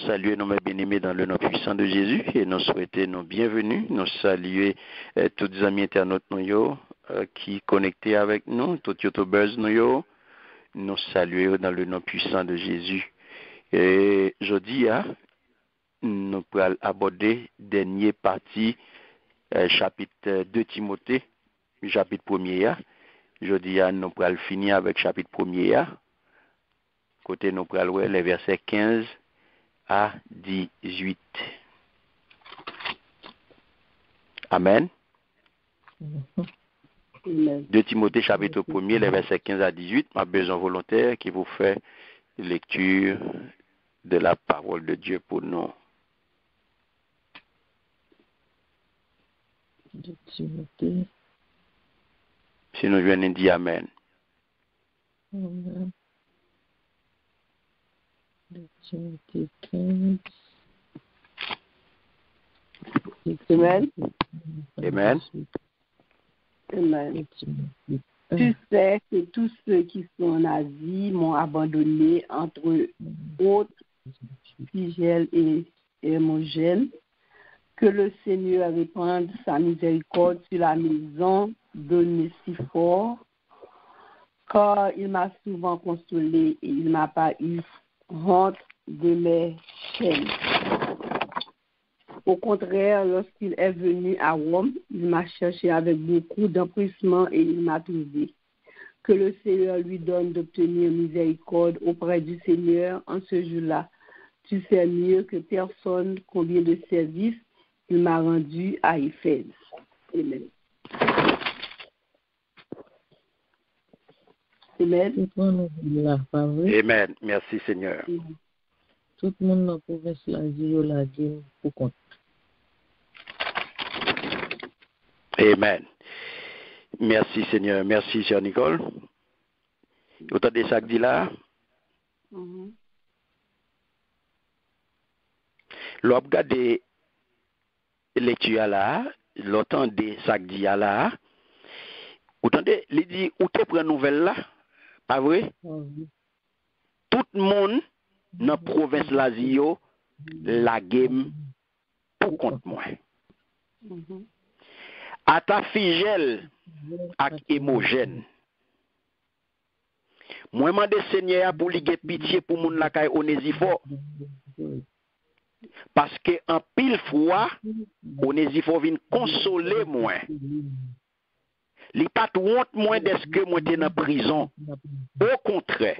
saluer nos bien-aimés dans le nom puissant de Jésus et nous souhaiter nos bienvenus. Nous saluer tous les amis internautes qui connectés avec nous, tous les youtubeurs nous saluer dans le nom puissant de Jésus. Et jeudi, nous pourrons aborder dernière partie, chapitre 2 Timothée, chapitre 1er. Jeudi, nous pourrons finir avec chapitre 1er. Côté nous pourrons les versets 15 à 18. Amen. 2 Timothée chapitre 1er, les versets 15 à 18. Ma besoin volontaire qui vous fait lecture de la parole de Dieu pour nous. 2 Timothée. Si nous venons dire Amen. Amen. 2 Timothée 15. Amen. Amen. Amen. Tu sais que tous ceux qui sont en Asie m'ont abandonné, entre autres Phygel et Hermogène. Que le Seigneur répande sa miséricorde sur la maison d'Onésiphore, car il m'a souvent consolé et il m'a pas eu honte de mes chaînes. Au contraire, lorsqu'il est venu à Rome, il m'a cherché avec beaucoup d'empressement et il m'a trouvé. Que le Seigneur lui donne d'obtenir miséricorde auprès du Seigneur en ce jour-là. Tu sais mieux que personne combien de services il m'a rendu à Éphèse. Amen. Amen. Amen. Merci Seigneur. Tout le monde dans la province la dit la guerre pour compte. Amen. Merci Seigneur. Merci Sœur Nicole. Vous entendez ça que dit là? L'on regarde lecture là, l'autant de ça que dit là. Vous entendez, il dit où te prend nouvelle là? Pas vrai? Tout le monde dans la province Lazio la game pour compte moi. À ta Phygel ak Hermogène. Moi mande Seigneur pour lui get pitié pour moun la kay Onésiphore. Parce que en pile fois Onésiphore vient consoler moi. Li pas honte moins de ce que moi t'es dans prison. Au contraire.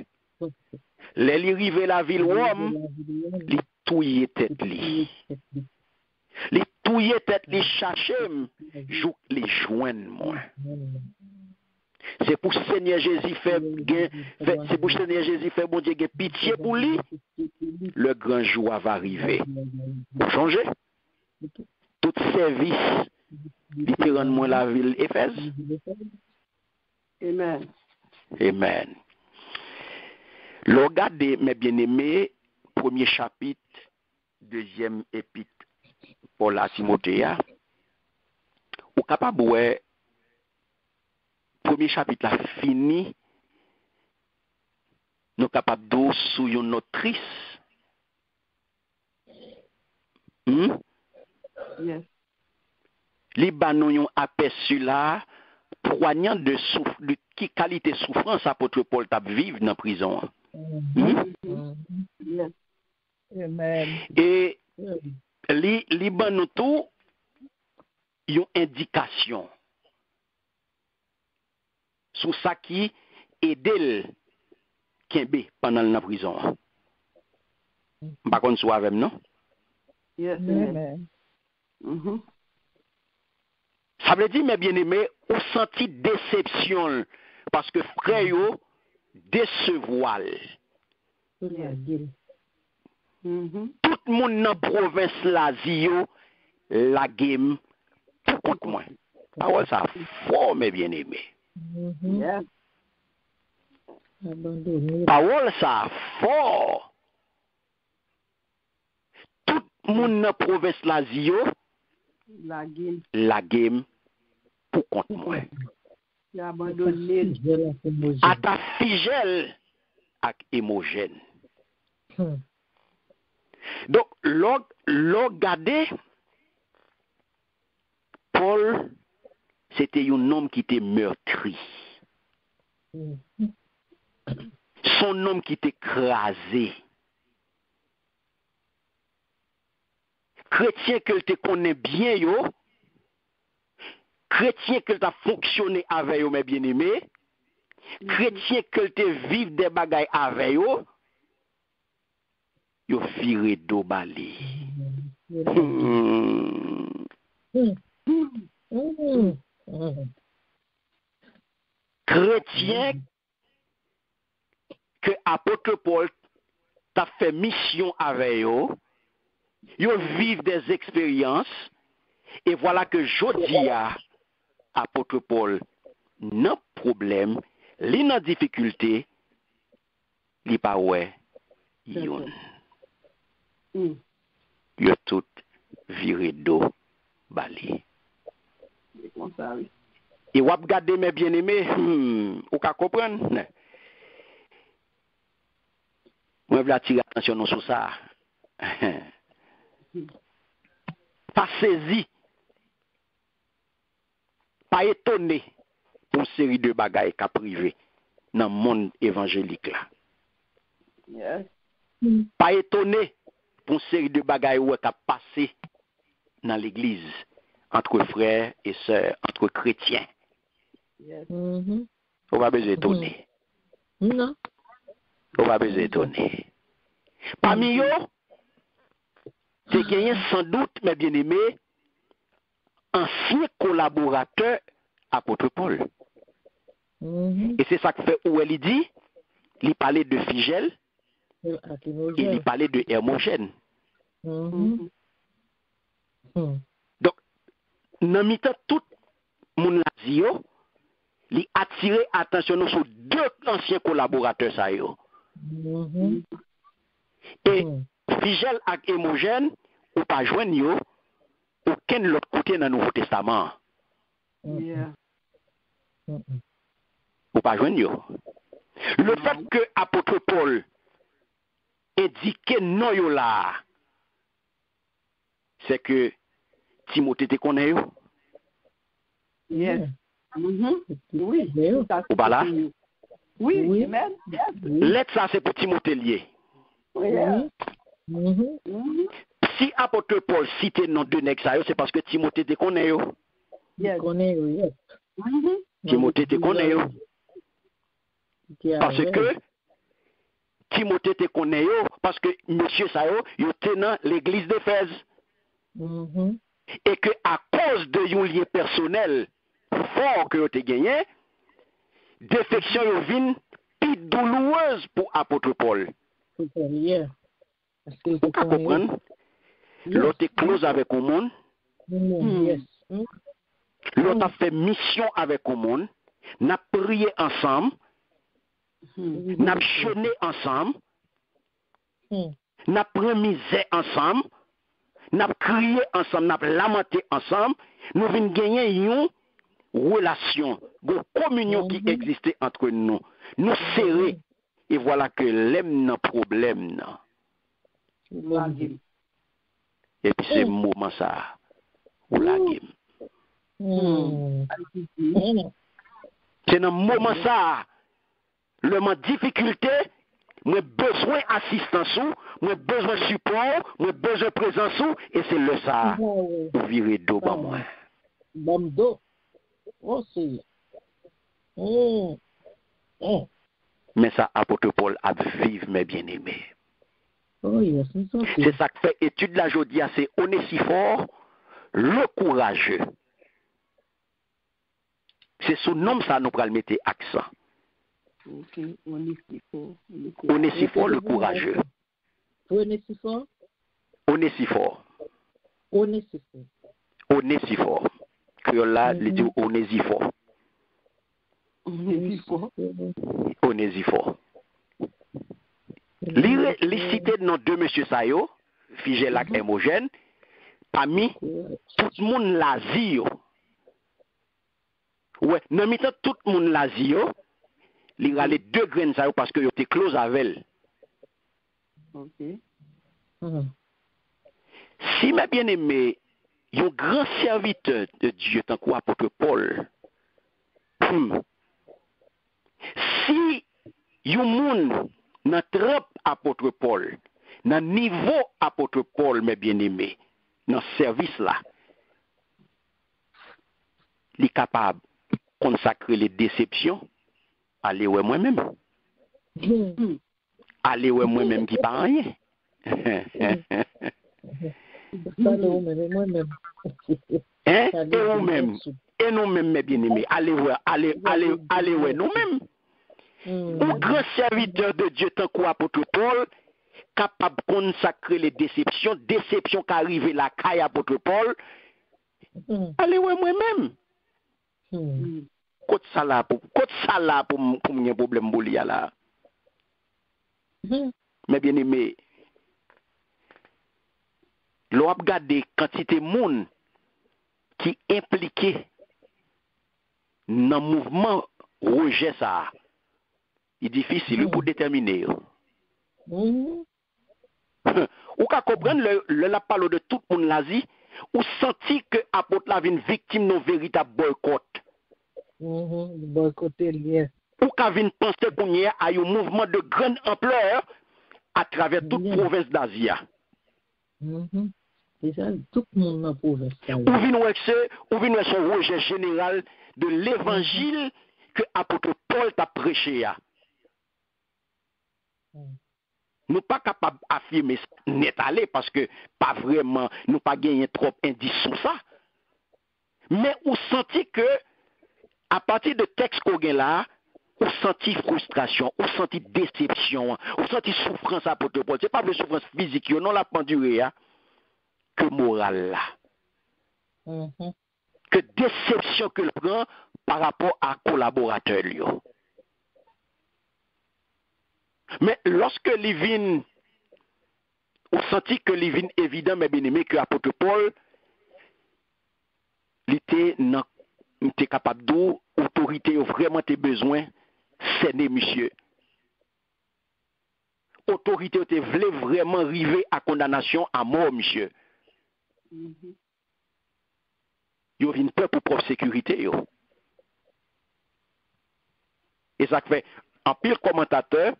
Les li rive la ville Rome, li touye tête li. Li touye tête li chercher jou li joindre moi. C'est pour Seigneur Jésus c'est pour Seigneur Jésus fait bon Dieu get pitié pour lui. Le grand jour va arriver. Pour changer tout service li te rendre moi la ville Éphèse. Amen. Amen. Le regardez, mes bien-aimés, premier chapitre, deuxième épître Paul à Timothée. Ou capable ouais, premier chapitre là fini, nous capable d'eau sous une notrice. Yes. Les banons aperçu là, poignant de qui qualité souffrance apôtre Paul t'a vivre dans prison. Yes. Amen. Et les banons tout une indication sur ça qui aide Kembe pendant la prison. Par contre, soit avec non? Yes. Amen. Ça veut dire, mes bien-aimés, on senti déception parce que frère yo décevoir. Tout le monde dans la province Lazio, la game, tout contre moi. Parole ça fort, mes bien-aimés. Yes. Parole ça fort. Tout le monde dans la province Lazio, la game, pour contre moi. Il a abandonné. À ta Phygel avec Hermogène. Donc, regardez, Paul, c'était un homme qui était meurtri. Son homme qui était écrasé. Chrétien que te connaît bien, yo. Chrétien que t'a fonctionné avec yo, mes bien-aimés. Chrétien que te vive des bagailles avec yo. Yo viré d'eau balé. Chrétien que apôtre Paul t'a fait mission avec yo. Yo vivent des expériences. Et voilà que jodi a apôtre Paul n'a problème, li n'a difficulté, li pa ouais, yon. Yo tout viré d'eau balé. Et wap gade mes bien-aimés, ou ka comprendre? Moi v'la tirer attention sur ça. Pas saisi, pas étonné pour une série de bagailles qu'a privé dans le monde évangélique là. Yes. Pas étonné pour une série de bagailles où qu'a passé dans l'église entre frères et sœurs, entre chrétiens. Yes. On va besoin étonner. Non. On va besoin étonner. Parmi eux, c'est gagné sans doute, mes bien-aimés, ancien collaborateur apôtre Paul. Et c'est ça que fait où elle dit, il parlait de Figel et il parlait de Hermogène. Donc, dans le temps, tout le monde l'a dit, il a attiré attention sur deux anciens collaborateurs. Ça, et Figel et Hermogène, ou pas joindre aucun de l'autre côté dans le Nouveau Testament. Yeah. Ou pas joindre. Le fait que apôtre Paul indique non yo là, c'est que Timothée te connaît yo. Yes. Oui. Ou pas là? Oui, amen. Yes. Lettre ça c'est pour Timothée lié. Yeah. Si apôtre Paul cite non de nèg ça yo, c'est parce que Timothée te connaît yo. Yes. Timothée te connaît yo. Parce que Timothée te connaît yo, parce que monsieur ça yo tenant l'église d'Éphèse. Et que à cause de yon lien personnel fort que yo te gagné, défection yo vin plus douloureuse pour apôtre Paul. Vous comprenez? L'autre est close avec le monde. L'autre a fait mission avec le monde. N'a prié ensemble. N'a jeûné ensemble. N'a pris misère ensemble. N'a crié ensemble. N'a lamenté ensemble. Nous venons gagner une relation, une communion qui existait entre nous. Nous serrer. Et voilà que l'aime n'a problème. Et puis c'est moment ça. Ou la game. C'est dans le moment ça. Le moment difficulté. Moi besoin d'assistance, moi besoin de support, moi besoin de présence, et c'est le ça. Vous virez d'eau par moi. Bamdo. Oh, c'est. Mais ça, apôtre Paul a vivre, mes bien-aimés. Oh, yes, c'est ça que fait étude la jodia, c'est Onesiphore, le courageux. C'est sous nom ça nous pral mettre accent. Ok, Onesiphore. Onesiphore, le courageux. Onesiphore. Onesiphore. Onesiphore. Onesiphore. Créole là, il dit Onesiphore. Onesiphore. Onesiphore. Les cités de nos deux monsieur Sayo, Figelac et Hermogène, parmi tout le monde l'Asie. Ouais, dans le temps tout le monde l'Asie, il y a les deux graines Sayo parce que ils étaient close avec elle. Ok. Si mes bien-aimés, un grand serviteur de Dieu, tant qu'apôtre Paul, si un monde n'a trop apôtre Paul, dans niveau apôtre Paul, mes bien-aimés, dans ce service-là, il est capable de consacrer les déceptions, aller ouais moi-même. Aller ouais moi-même qui pas rien. Et nous-mêmes, mes bien-aimés, allez ouais nous-mêmes. Un grand serviteur de Dieu, tant qu'apôtre Paul, capable de consacrer les déceptions qui arrivent la caille apôtre Paul, allez ouais moi-même. Côte ça là pour un problème bolia là. Mais bien aimé, l'on a regardé quantité de monde qui impliqué dans le mouvement rejet ça. Il est difficile pour déterminer. Ou qu'à comprendre la parole de tout le monde l'Asie, ou senti que apôtre la une victime d'un véritable boycott. Boycotter lié. Ou qu'à une pensée qu'on y a un mouvement de grande ampleur à travers toute province d'Asie. C'est ça, tout le monde dans la province. Ou vient son rejet général de l'évangile que apôtre Paul t'a prêché. Nous pas capables d'affirmer net aller parce que pas vraiment, nous pas gagné trop indice sur ça. Mais on sentit que à partir de texte qu'on a là, on sentit frustration, on sentit déception, on sentit souffrance à apôtre Paul. C'est pas de souffrance physique, non la pendurée, que morale là. Que déception que le prend par rapport à collaborateur lui. Mais lorsque Livine, on sentit que Livine évident, mais bien aimé, que l'apôtre Paul, il était capable d'où autorité vraiment tes besoins, c'est monsieur. Autorité te voulait vraiment arriver à condamnation à mort, monsieur. Yo vient peur pour propre sécurité, yo. Et ça fait, en pire commentateur,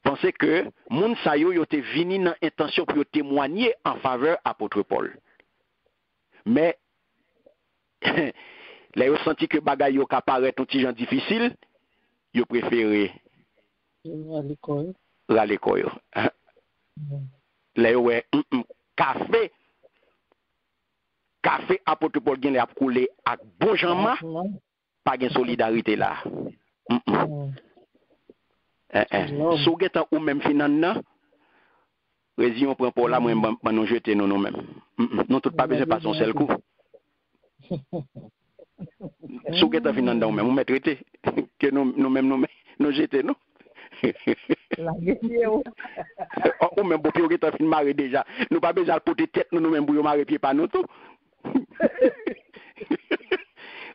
pensez que moun sa yo te vini dans intention pour témoigner en faveur apôtre Paul. Mais là yo senti que bagay yo ka paraître un petit gens difficile, yo préféré râler quoi yo. Là yo ouais café apôtre Paul gen a coulé ak bon janma, pas gen solidarité là. Sou getan ou même finan résion prend pour là moi nous jeter nous mêmes. Nous tout pas besoin pas son seul coup. Sou getan finan ou même on met traité que nous même nous jeter nous. Ou même pour pied getan fin marrer déjà. Nous pas besoin porter tête nous même pour marrer pied pas nous tout.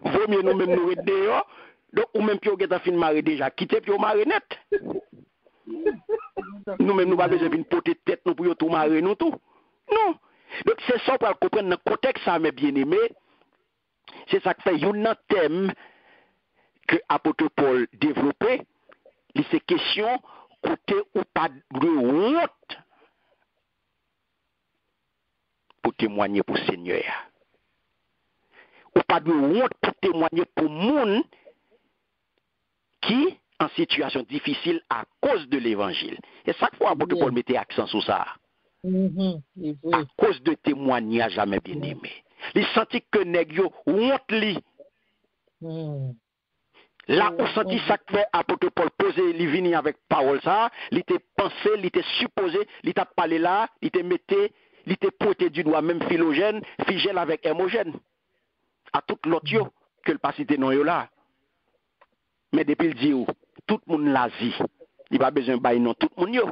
Vaut mieux nous même nous dehors. Donc, ou même pied getan fin marrer déjà. Quitter pied marrer net. Nous-mêmes, nous ne pouvons pas porter tête nous pour tout marrer, nous tout. Non. Donc, c'est ça pour comprendre dans le contexte, ça, mes bien-aimés. C'est ça qui fait un thème que l'apôtre Paul développait. C'est question côté ou pas de honte pour témoigner pour le Seigneur. Ou pas de honte pour témoigner pour le monde qui en situation difficile à cause de l'évangile. Et chaque fois, l'apôtre Paul mettait accent sur ça. À cause de témoignages jamais bien aimé. Il sentit que nèg yo honte li. Là, on sentit ça que fait apôtre Paul poser li vini avec parole ça, il était pensé, il était supposé, il était parlé là, il était pointé du doigt même Philogène, Figel avec Hémogène. À tout l'autre yo que le pas cité non yo là. Mais depuis le dit tout le monde l'a dit. Il pas besoin de bailler non tout le monde yo.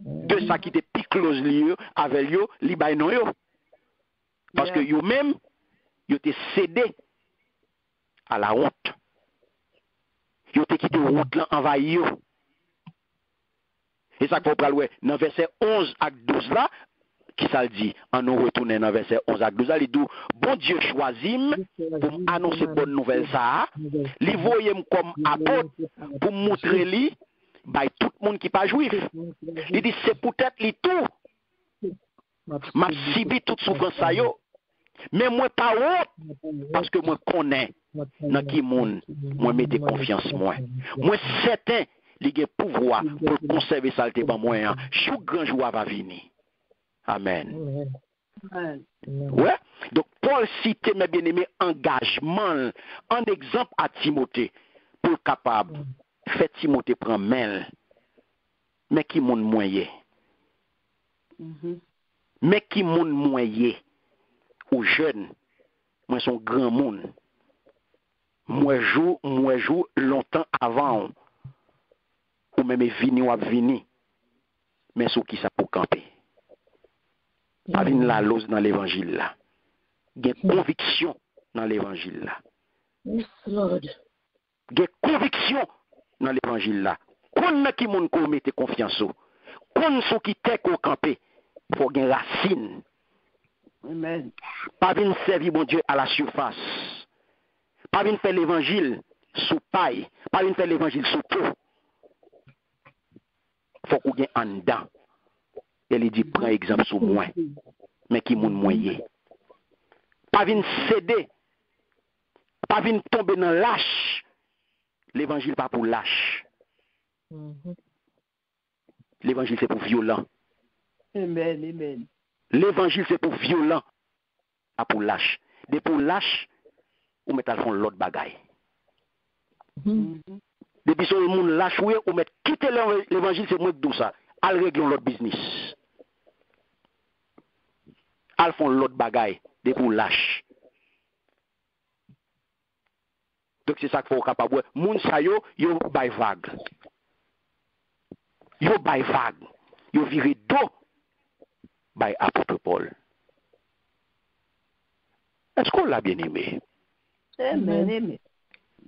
De ça qui était plus close li avec yo, li bailler non yo. Parce que yo même yo te cédé à la honte. Yo te quitté honte là envahi yo. Et ça qu'on parle ouais dans verset 11 à 12 là qui ça le dit? En nous retourner dans verset 11 à 12, il dit, bon Dieu choisit pour annoncer bonne nouvelle ça, li voyait comme apôtre pour montrer lui, by tout le monde qui pas juif. Il dit, c'est peut-être lui tout. M'a subi toute souffrance ça yo. Mais moi pas honte parce que moi connais dans qui monde moi mette confiance moi. Moi certain il a pouvoir pour conserver ça te ban moi. Chaque grand jour va venir. Amen. Ouais. Donc Paul cite mes bien-aimés engagement en exemple à Timothée pour capable faire Timothée prendre main. Mais qui monde moyen. Mais qui monde moyen aux jeunes, moi son grand monde. Moi joue longtemps avant ou même vini, mais ce qui ça pour camper. Pas vinn la lose dans l'évangile là. Il y a conviction dans l'évangile là. Yes, Lord. Il y a conviction dans l'évangile là. Qu'on qui monde ko mette confiance au. Qu'on ce qui t'est ko camper, faut gen racine. Amen. Pas venir servir bon Dieu à la surface. Pas venir faire l'évangile sous paille. Pas venir faire l'évangile sous peau. Faut qu'on ait en dedans. Elle dit, prends exemple sur moi. Mais qui moun moyen. Pas venir céder. Pas venir tomber dans lâche. L'évangile pas pour lâche. L'évangile c'est pour violent. Amen, amen. L'évangile c'est pour violent, pas pour lâche. Des pour lâche, ou mettre à fond l'autre bagaille. Depuis que le monde lâche, ou mettre quitter l'évangile, c'est moins que ça. Al régler l'autre business. Al font l'autre bagaille, des pour lâche. Donc c'est ça qu'il faut capable. Moun sa yo bay vague. Yo bay vague. Yo viré dos. By apôtre Paul. Est-ce qu'on l'a bien aimé? Amen, amen.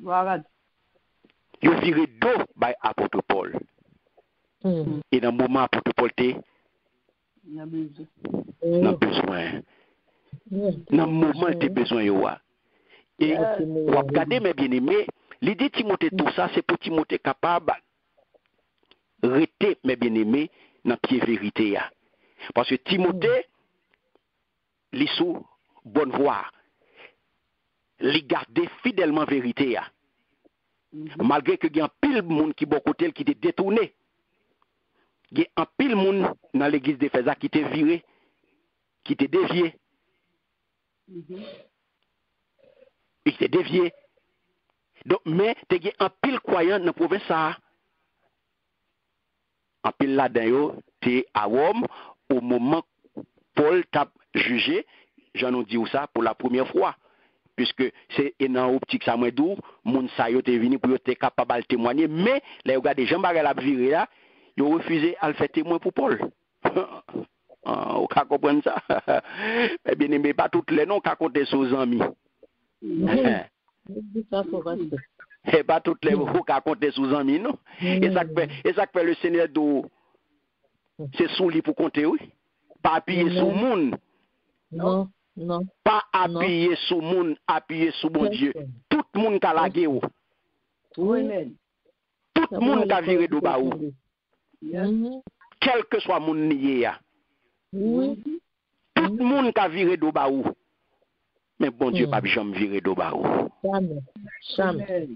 Voilà. Il viré dos by apôtre Paul. Et dans le moment apôtre Paul était dans besoin. Dans le moment il était besoin yo. Et on regarder mes bien-aimés, l'idée Timothée tout ça c'est pour Timothée capable rester mes bien-aimés dans pied vérité. Parce que Timothée, il est sous bonne voie. Il garde fidèlement vérité. Malgré que il y a un pile de monde qui est côté qui était détourné. Il y a un pile de monde dans l'église d'Éphèse qui était viré, qui était dévié. Il était dévié. Donc, mais il y a un pile croyant dans la province. Un pile là-dedans, tu es à Rome. Au moment Paul t'a jugé, j'en ai dit ça pour la première fois. Puisque c'est dans optique ça moins doux, moun sa yo te venu pour être capable de témoigner, mais les gars des gens bagarre la viré là, ils ont refusé à le faire témoin pour Paul. On peut comprendre ça. Mais bien aimé pas toutes les noms qu'a compter sur les amis. Et pas toutes les noms qu'a compter sur les amis non. Et ça fait le Seigneur d'eau. C'est sous lui pour compter, oui. Pas appuyer sur le monde. Non, non. Pas appuyer sur le monde, appuyer sur mon Dieu. Tout le monde a lagué. Oui. Tout le monde a viré de bas. Quel que soit mon nié. Tout le monde a viré de bas. Mais bon Dieu, pas jamais viré de bas. Jamais.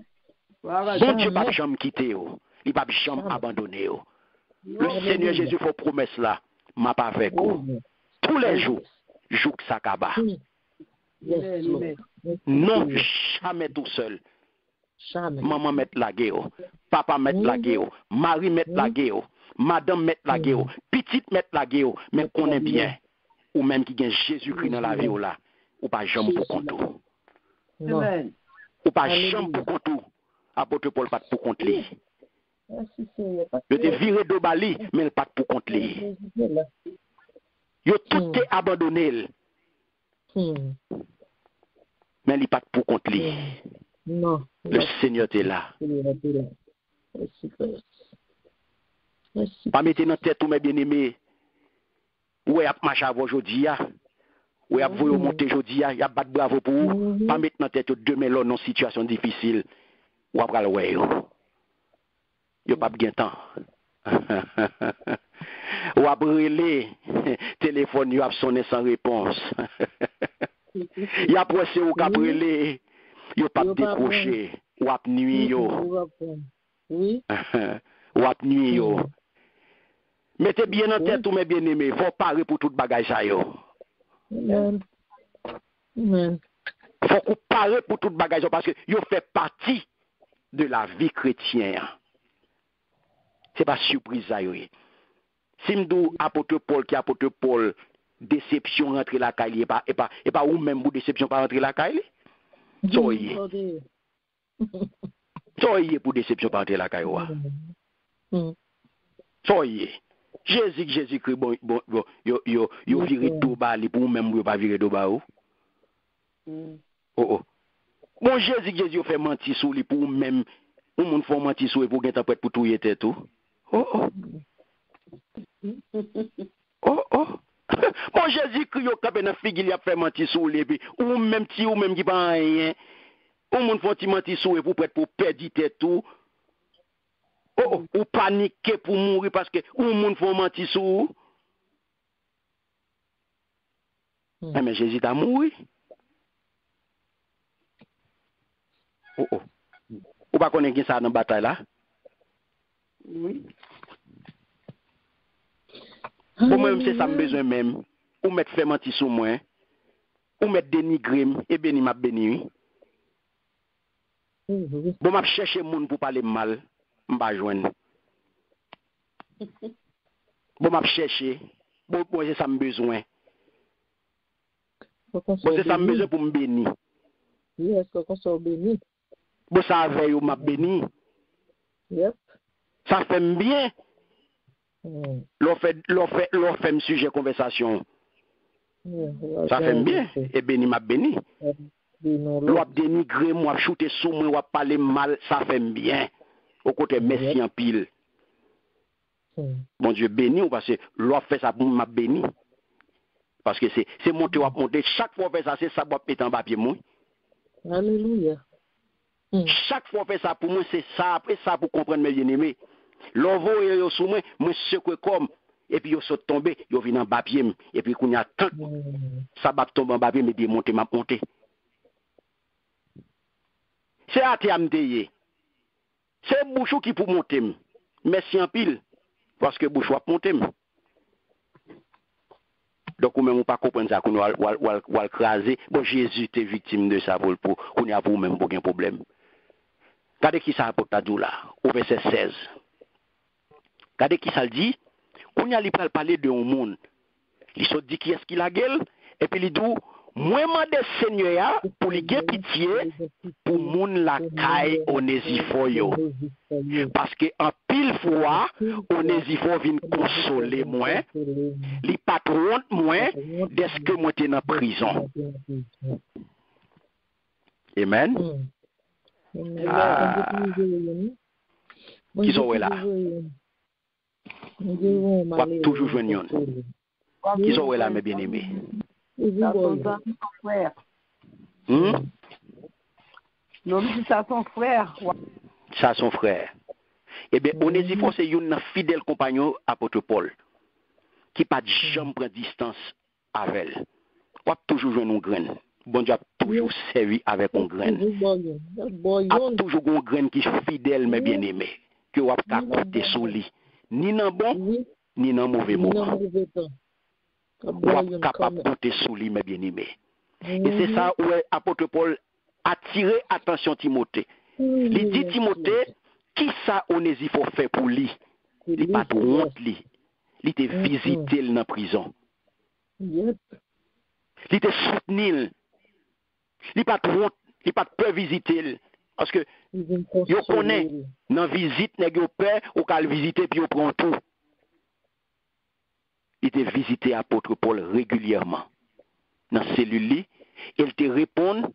Bon Dieu, pas jamais quitté. Il pas jamais abandonné. Le Seigneur Jésus fait promesse là, m'a pas avec vous. Tous les jours, joue que ça kaba. Non, jamais tout seul. Maman met la guerre, papa met la guerre, Marie met la guerre, madame met la guerre, petite met la guerre, mais qu'on est bien. Ou même qui gagne Jésus-Christ dans la vie là, ou pas jamais pour compte. Ou pas jamais pour compte. Apôtre Paul pas pour compte lui. Je te viré de Bali, mais il pas pour compte lui. Yo tout est abandonné. Mais il pas pour compte lui. Non. Le Seigneur est là. Pas mettre dans tête tous mes bien-aimés. Ou y a marché avant aujourd'hui, ou y a voulu monter aujourd'hui, y a battre bravo pour vous, pas mettre dans tête demain là dans situation difficile. Ou après le ouais yo pas bien temps. Ou après les téléphone yo a sonné sans réponse. Y a pressé ou qu'après les yo pas décrocher, ou a nuit yo. Oui. Ou a nuit yo. Mettez bien en tête tout mes bien-aimés, faut parer pour tout bagage ça yo. Amen. Amen. Faut qu'on pare pour tout bagage parce que yo fait partie de la vie chrétienne. C'est pas surprise ça yo. Si m'dou apôtre Paul déception rentrer la caille et pas ou même pour déception pas rentrer la caille. Soyez pour déception pas rentrer la caille. Soyez Jésus-Christ bon yo viré do ba li pour même pas virer do ba ou. Oh. Bon Jésus fait mentir sur lui pour même ou moun font mentir sur lui pour gagner prête pour tout y tête tout. Oh. Bon Jésus-Christ yo capé dans figure il a fait mentir sur lui puis ou même qui pas rien. Ou moun font mentir sur lui pour prête pour perdre tête tout. Ou paniquer pour mourir parce que ou moun font mentir sur ou. Mais Jésus t'a mouru. Ou pas connaître ça dans bataille là? Oui. Pour moi c'est ça me besoin même. Ou mettre fait mentir sur moi. Ou mettre dénigrer et béni m'a béni. Bon m'a chercher moun pour parler mal, m'pa joindre. Bon m'a chercher. Bon c'est ça me besoin. Bon c'est ça me besoin pour me bénir. Oui, est-ce qu'on soit béni? Bon ça avec ou m'a béni. Yep. Ça fait bien. L'on fait un sujet conversation. Ça fait bien. Et béni m'a béni. L'on dénigrer moi, shooter sous moi, ou parler mal, ça fait bien. Au côté merci en pile. Mon Dieu béni ou parce que l'on fait ça pour m'a béni. Parce que c'est monter ou monter. Chaque fois fait ça, c'est ça pour mettre en papier moi. Alléluia. Chaque fois fait ça pour moi, c'est ça. Après ça pour comprendre mes bien-aimés. L'on voit sous moi, moi secouer comme et puis yo saute tomber, yo vient en papier et puis qu'on y a tant ça va tomber en papier mais démonter m'a monter. C'est à te c'est bouchou qui pour monter. Merci en pile parce que bouchou a monter. Donc ou même ou pas comprendre ça qu'on va craser. Bon Jésus était victime de ça pour qu'on y a pour même aucun problème. Regardez qui ça apporte à Dieu là au verset 16. Regardez qui ça le dit. On y a parler de un monde. Il se dit qui est-ce qu'il a gueule et puis il dit moi demande Seigneur pour lui gagner pitié pour moun la caille Onésiphore yo. Parce que en pile fois Onésiphore vient consoler moi, li patron moi dès que moi t'es en prison. Amen. Qui sont là? Toujours joignons. Qui sont là mes bien-aimés? Ça son frère. Non, ça son frère. Ça son frère. Eh bien, Onésiphore c'est un fidèle compagnon apôtre Paul qui pas de jamais prend distance avec elle. On a toujours joué une graine. Bon Dieu a toujours servi avec une graine. A toujours une graine qui est fidèle mes bien-aimés que on a compter sur lui. Ni dans bon, ni dans mauvais moment. On est capable de compter sur lui mes bien-aimés. Et c'est ça où apôtre Paul a tiré attention Timothée. Il dit Timothée, qui ça Onésiphore fait pour lui? Il pas de honte lui. Il était visité dans la prison. Il était soutenu. Il pas de honte, il pas de peur visiter parce que yo connaît dans visite nèg yo peur ou qu'al visiter puis yo prend tout. Il était visité apôtre Paul régulièrement dans cellule il te répond,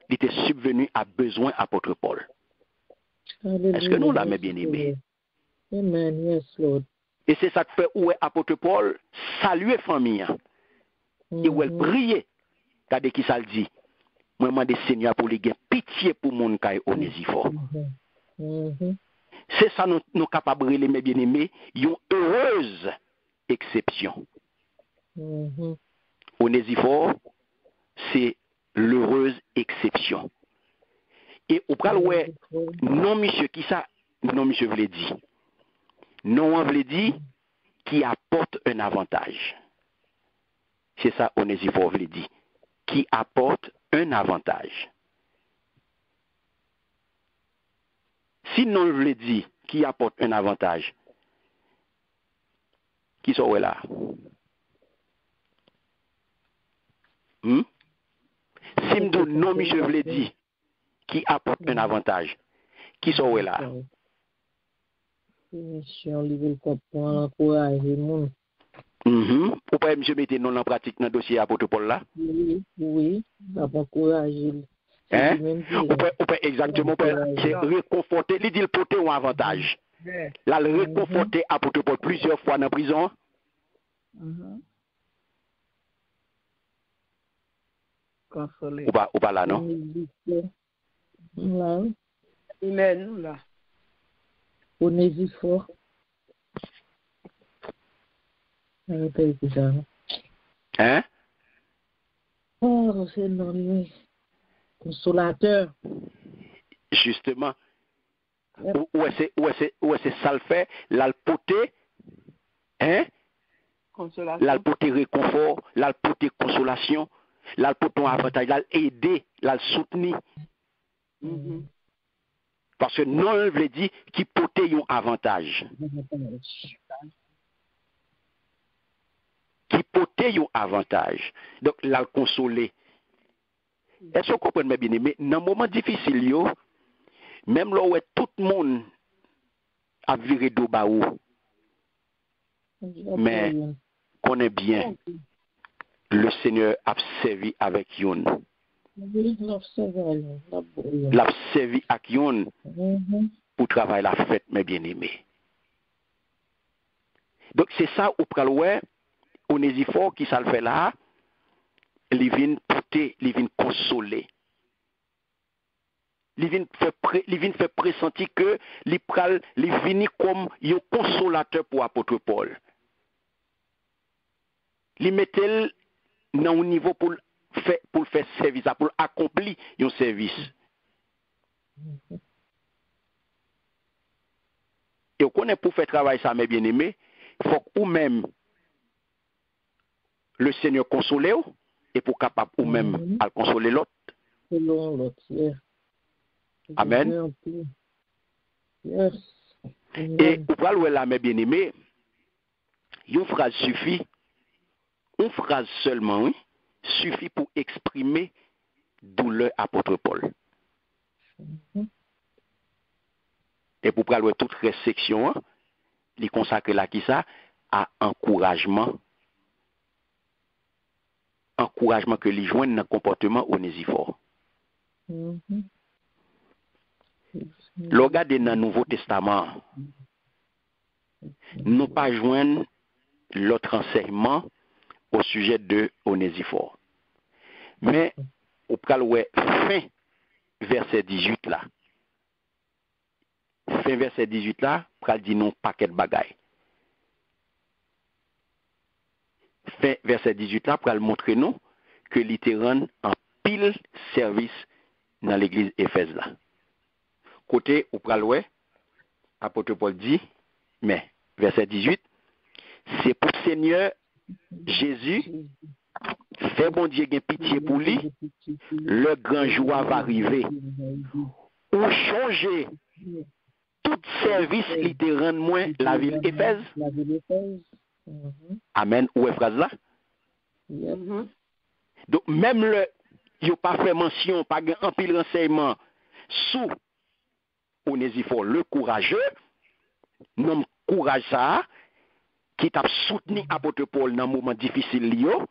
il était subvenu à besoin apôtre Paul. Est-ce que nous l'avons bien aimé? Amen, yes Lord. Et c'est ça que fait où est apôtre Paul saluer famille. Et où elle prier. Regardez qui ça le dit. Moi, je demande Seigneur pour les gars pitié pour mon cas Onésiphore. C'est ça nous capables de mes bien-aimés, une heureuse exception. Onésiphore, c'est l'heureuse exception. Et au pral ouais, non monsieur qui ça, non monsieur voulait dire. Non on voulait dire qui apporte un avantage. C'est ça Onésiphore voulait dire, qui apporte un avantage. Si non je voulais dire qui apporte un avantage, qui sont là? Si me non monsieur voulait dire qui apporte un avantage, qui sont là? Monsieur, il veut comprendre, encourager le monde. Ou pas monsieur mettez non en pratique dans le dossier apôtre Paul là? Oui, ça va encourager. Hein? Ou pas exactement, c'est réconforter, il dit le porter un avantage. Là, le réconforter apôtre Paul plusieurs fois dans la prison. Ou pas là, non? Là. Amen, là. Onésiphore. Hein? Oh, c'est non, consolateur. Justement. Où est-ce ça le fait? Là, le poté, hein? Consolation. Là, le poté réconfort, là, le poté consolation, là, le poté avantage, là, aider, là, le soutenir. Parce que non, on veut dire qui poté un avantage. Qui poté un avantage. Donc, là, le consoler. Est-ce que vous comprenez bien, mais dans un moment difficile, même là où tout le monde a viré d'eau baou, mais connaît bien, le Seigneur a servi avec Yon. L'a servi avec Yon pour travailler la fête, mes bien-aimés. Donc c'est ça au praloué, Onésiphore qui ça le fait là, il vient porter, il vient consoler. Il vient faire pressentir que il vient comme un consolateur pour apôtre Paul. Il mettait dans un niveau pour faire service, pour accomplir un service. Et on connaît pour faire travail ça, mes bien-aimés, il faut que vous-même, le Seigneur console et pour capable vous-même à consoler l'autre. Amen. Yes. Et vous parlez là, mes bien-aimés, une phrase suffit, une phrase seulement, oui, suffit pour exprimer douleur apôtre Paul. Et pour parler toute restriction, il consacre là qui ça à encouragement. Encouragement que les joignent dans le comportement Onésiphore. Le regardez dans le Nouveau Testament, nous pas joindre l'autre enseignement au sujet de Onésiphore. Mais au pral fin verset 18 là. Fin verset 18 là, pral dit non paquet de bagaille. Fin verset 18 là, pral montrer nous que l'Itéran en pile service dans l'église Éphèse là. Côté au pral apôtre Paul dit, mais verset 18, c'est pour le Seigneur Jésus, fait bon Dieu gain pitié pour lui, le grand jour va arriver. Ou changer tout service littéralement moins la ville Éphèse. Amen. Où est phrase là? Donc même le il n'y a pas fait mention, pas un pile renseignement sous Onésiphore le courageux, non courage ça qui t'a soutenu apôtre Paul dans un moment difficile lio.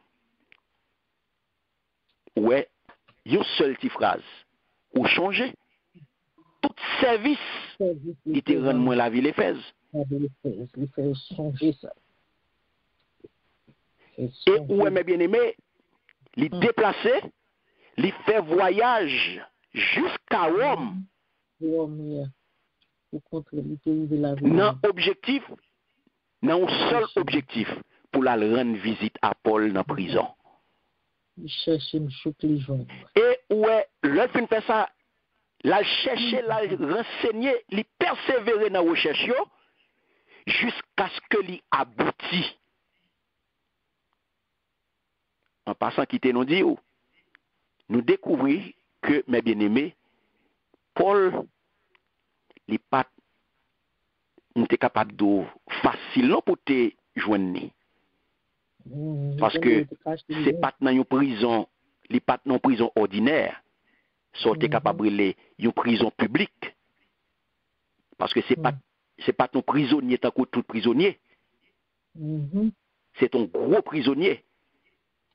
Ouais, une seule petite phrase ou changer tout service qui te rend moins la ville Éphèse. Il fait changer ça. Et où est mes bien-aimés, il déplacé, il fait voyage jusqu'à Rome. Non objectif, non seul objectif pour la rendre visite à Paul dans la prison. Il cherche chaque jour. Et où est le fin fait ça, la chercher, la renseigner, il persévérer dans la recherche jusqu'à ce que l'y aboutit. En passant quitter nous dit, nous découvrons que, mes bien-aimés, Paul, il n'est pas capable de facile pour te joindre. Parce que c'est pas dans une prison, il pas dans une prison ordinaire, soit capable de une prison publique. Parce que c'est pas ton prisonnier tant que tout prisonnier. C'est ton gros prisonnier.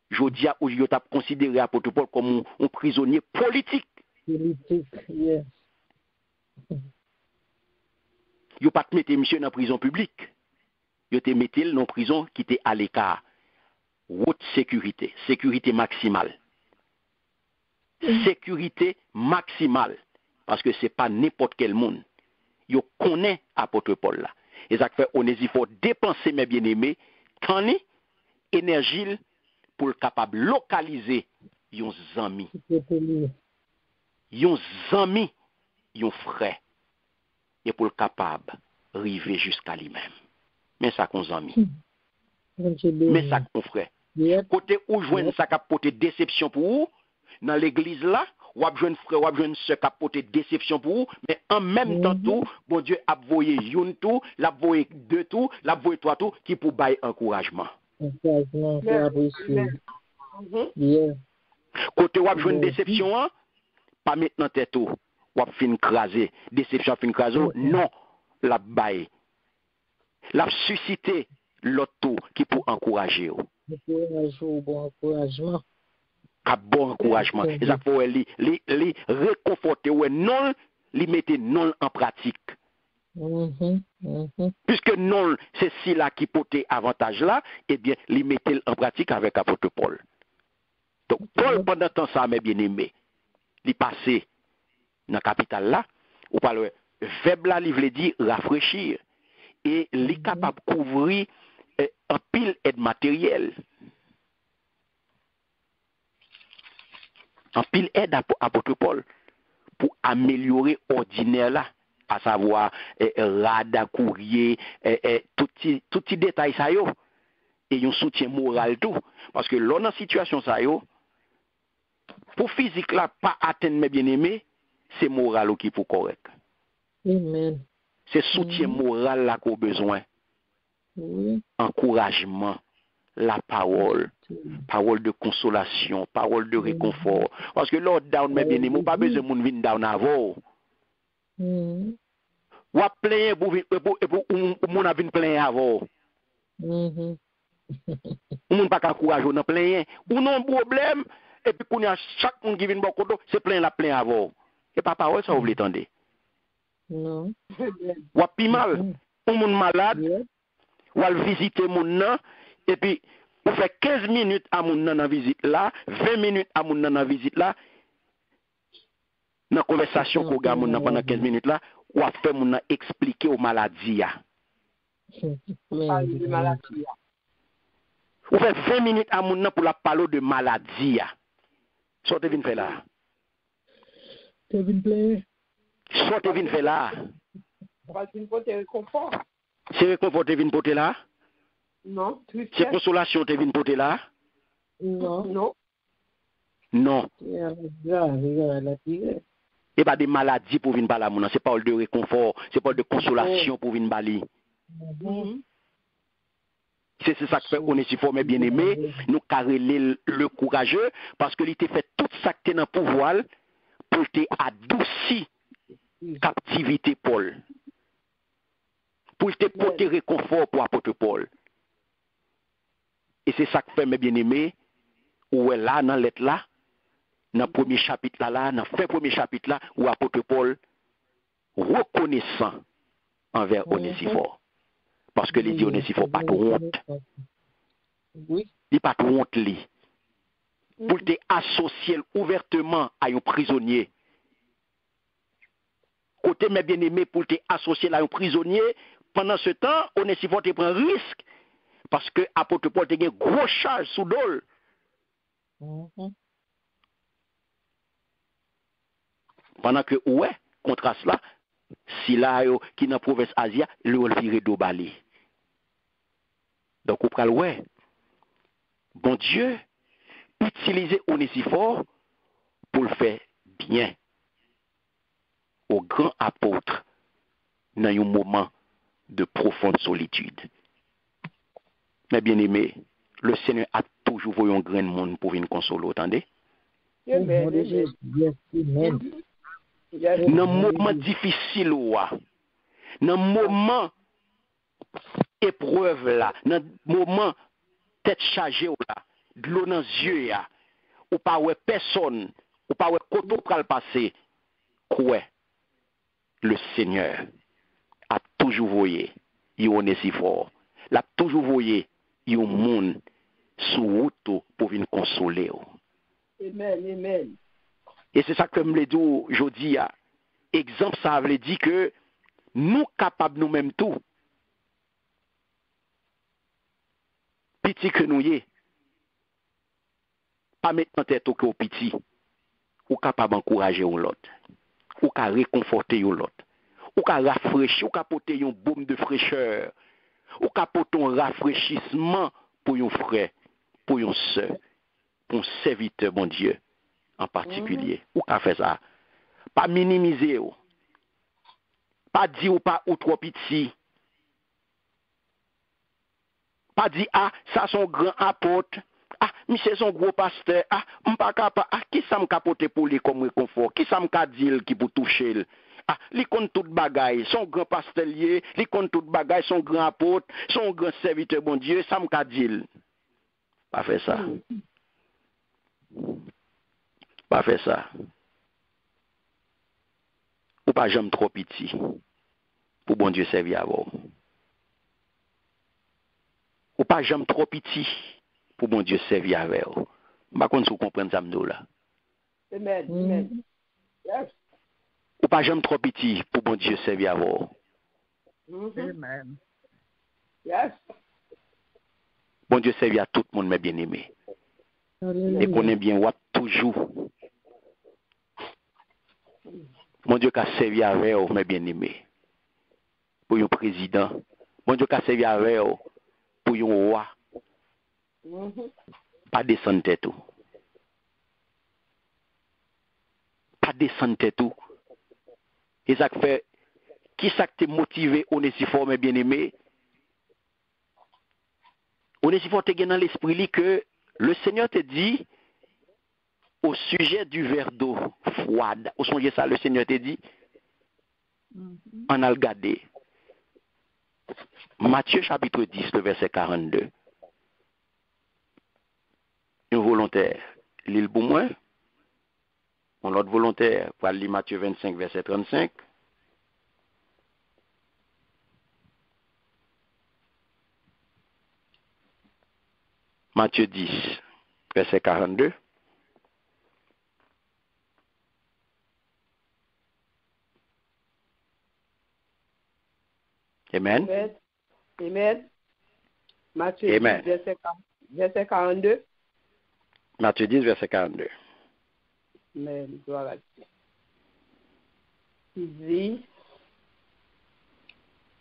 Je dis à aujourd'hui, tu as considéré apôtre Paul comme un prisonnier politique. Politique, yes. Yo pas te mettre monsieur dans prison publique. Yo te mettre dans prison qui était à l'écart. Haute sécurité, sécurité maximale. Sécurité maximale parce que c'est pas n'importe quel monde. Yo connaît apôtre Paul là. Et ça fait on il faut dépenser mes bien-aimés temps énergie pour capable localiser yon zami. Yon zami, yon frère. Et pour le capable arriver jusqu'à lui-même. Mais ça qu'on zami. Mais ça qu'on frère. Côté où joindre ça qui porter déception pour vous, dans l'église là, ou a jeune frère, ou a jeune sœur qui porter déception pour vous, mais en même temps tout, bon Dieu a voyé yon tout, l'a voyé deux tout, l'a voyé trois tout, qui pour bailler encouragement. Côté ou a jeune déception, pas maintenant tête tout, ou a fin craser, déception fin craser, non, la bailler. L'a suscité l'autre qui pour encourager. Encouragement. À bon encouragement. Et ça faut les réconforter ou non, les mettre non en pratique. Puisque non, c'est si là qui portait avantage là, eh bien, les mettre en pratique avec apôtre Paul. Donc, Paul, pendant temps ça, mes bien-aimés, il passé dans la capitale là, ou par le verbe là, il veut dire rafraîchir. Et il est capable de couvrir un pile aide matériel. En pile aide à apôtre Paul pour améliorer ordinaire là, à savoir rada, courrier, tout petit détail ça yo, et un soutien moral tout, parce que l'on en situation ça yo, pour physique là pas atteindre mes bien-aimés, c'est moral qui pour correct. Amen. C'est soutien moral là qu'on a besoin. Encouragement, la parole, parole de consolation, parole de réconfort. Parce que l'autre down, mes bien-aimés, pas besoin de venir down avant. Ou à plein pour mon avis plein avant. Ou mon pas encourager dans plein. Ou non problème et puis qu'on a chaque monde qui vient beaucoup c'est plein la plein avant. Et pas parole ça vous l'entendez. Non. Ou à pi mal, ou mon malade. Ou à visiter mon nan, et puis, ou fait 15 minutes à mon nan en visite là, 20 minutes à mon nan en visite là, dans la conversation qu'on a mon nan pendant 15 minutes là, ou à faire mon nan expliquer aux maladies. Ou fait 20 minutes à mon nan pour la parler de maladie. Ça te vient faire là. Tu viens faire. Ça te vient faire là. C'est réconfort. C'est réconfort te vient porter là? Non. C'est consolation te vient porter là? Non. Non. Et pas des maladies pour venir parler à mon, c'est pas de réconfort, c'est pas de consolation pour venir parler. C'est ça que fait qu'on est si fort, mais bien aimé, nous carréler le courageux, parce que il t'a fait tout ça que t'es dans le pouvoir pour te adoucir captivité Paul. Pour te porter réconfort pour apôtre Paul. Et c'est ça que fait mes bien-aimés, où est là, dans l'être là, dans le premier chapitre là, dans le fin premier chapitre là, où apôtre Paul reconnaissant envers Onésifore. Parce que les Dionys, il ne faut pas de honte. Oui. Il n'y a pas de honte. Pour te associer ouvertement à un prisonnier. Côté mes bien-aimés, pour te associer à un prisonnier, pendant ce temps, on est si fort de prendre risque. Parce que l'apôtre Paul a une grosse charge sous dol. Pendant que, ouais, contre cela, si là, qui est dans la province Asia, il va virer d'eau balé. Donc, on parle, ouais, bon Dieu, utiliser Onésiphore pour le faire bien au grand apôtre dans un moment de profonde solitude. Mais bien aimé, le Seigneur a toujours voulu un grand monde pour venir consoler, attendez? Amen. Dans un moment difficile, dans un moment épreuve là, dans un moment tête chargée là, de l'eau dans les yeux là, ou pas ouais personne, ou pas ouais côté pour le passer, quoi? Le Seigneur a toujours voyé, il est si fort. Il a toujours voyé, il y a un monde sous route pour venir consoler. Amen, amen. Et c'est ça que je me dis aujourd'hui. Exemple, ça veut dire que nous capables nous-mêmes tout. Petit que nous y est. Pas mettre en tête au petit. Ou capable d'encourager l'autre. Ou capable réconforter l'autre. Ou capable rafraîchir, ou capable porter un baume de fraîcheur. Ou capable porter un rafraîchissement pour un frère, pour une soeur, pour un serviteur, mon Dieu, en particulier. Ou capable faire ça. Pas minimiser. Pas dire ou pas ou trop petit. Pas dire, ah, ça son grand apôtre. Ah, monsieur son gros pasteur. Ah, m'pas capable. Ah, qui ça m'ka porter pour lui comme réconfort? Qui ça m'ka dire qui pour toucher? Ah, li compte tout bagaille. Son grand pasteur lié, li compte tout bagaille, son grand apôtre, son grand serviteur, bon Dieu, ça m'ka dire. Pas faire ça. Pas faire ça. Ou pas jamais trop petit. Pour bon Dieu servir à vous. Ou pas jamais trop petit pour bon Dieu servir avec vous. Par contre, si vous comprenez ça, là. Amen, amen. Yes. Ou pas jamais trop petit pour bon Dieu servir avec vous. Amen. Yes. Bon Dieu servir à tout le monde, mes bien-aimés. Et qu'on est bien, ou toujours. Mon Dieu qui a servi avec vous, mes bien-aimés. Pour un président. Mon Dieu qui a servi avec vous. Pour un roi. Pas descendre tête. Pas descendre tête. Et ça fait, qui ça te motivé, Onésiphore, mes bien-aimés? Onésiphore te gagne dans l'esprit que le Seigneur te dit au sujet du verre d'eau froide. Au songe ça, le Seigneur te dit, en a regardé. Matthieu chapitre 10, le verset 42. Un volontaire, l'île pour moi. Un autre volontaire, pour lire Matthieu 25, verset 35. Matthieu 10, verset 42. Amen. Amen. Amen. Matthieu Amen. 10, verset 42. Matthieu 10, verset 42. Amen. Gloire à Dieu. Il dit,